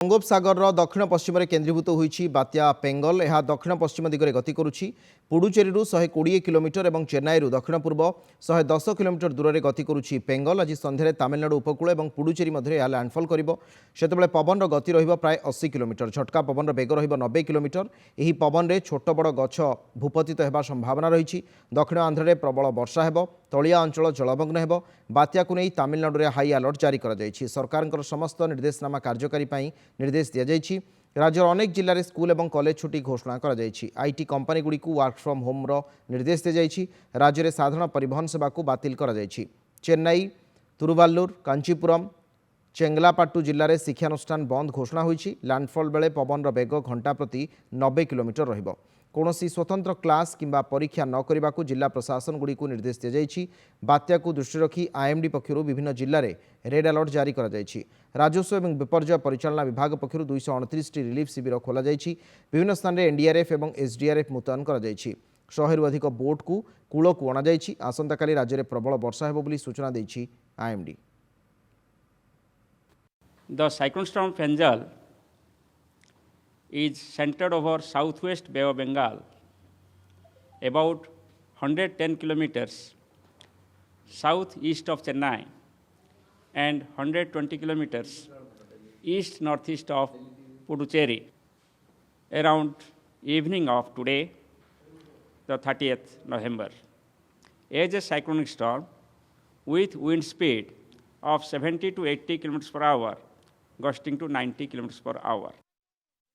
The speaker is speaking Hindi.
बंगोपसागर दक्षिण पश्चिम केन्द्रीभूत होईछि बात्या पेंगल। यह दक्षिण पश्चिम दिगरे गति करुछि। पुडुचेरी 120 किलोमीटर और चेन्नई दक्षिण पूर्व 110 किलोमीटर दूर में गति करुछि पेंगल। आज संध्यारे तमिलनाडु उपकूल और पुडुचेरी मध्य यह लैंडफॉल करिबो। सेतेबेले पवन गति रहिबो प्राय 80 किलोमीटर। झटका पवन बेग रहिबो 90 किलोमीटर। एही पवन रे छोट बड़ गछ भूपतित हेबा संभावना रहिछि। दक्षिण आंध्र में प्रबल वर्षा हेबो। तलिया अंचल जलमग्न हेबो। बात्या को नहीं तमिलनाडु में हाई अलर्ट जारी करा जायछि। सरकारक समस्त निर्देशनामा कार्यकारी पई निर्देश दिया जायछि। राज्यर अनेक जिले में स्कूल और कॉलेज छुट्टी घोषणा करा जायछि। आईटी कंपनी गुड़ी को वर्क फ्रॉम होम रो निर्देश दिया जायछि। राज्य में साधारण परिवहन सेवा को बातिल करा जायछि। चेन्नई, तिरुवल्लुर, कांचीपुरम, चेंगलापाट्टू जिले में शिक्षानुष्ठान बंद घोषणा होईछि। लैंडफॉल बेले पवन बेग घंटा प्रति 90 किलोमीटर रहिबो। कौनसी स्वतंत्र क्लास किंबा परीक्षा न करने को जिला प्रशासन गुड़ी को निर्देश दी जायछि। बात्या को दृष्टि रखी आईएमडी पक्षरु विभिन्न जिले में रेड अलर्ट जारी करा जायछि। राजस्व एवं विपर्यय परिचालना विभाग पक्षरु 229 टी रिलीफ शिविर खोला जायछि। विभिन्न स्थान में एनडीआरएफ और एसडीआरएफ मुतयन करा जायछि। 100 रु अधिक बोट को कूल को अणा जायछि। आसंताकाली राज्य में प्रबल वर्षा हेबो बोली सूचना देछि IMD. The cyclone storm Fenjal is centered over southwest Bay of Bengal, about 110 kilometers southeast of Chennai and 120 kilometers east-northeast of Puducherry. Around evening of today, the 30th November, as a cyclonic storm with wind speed of 70 to 80 kilometers per hour, gusting to 90 kilometers per hour.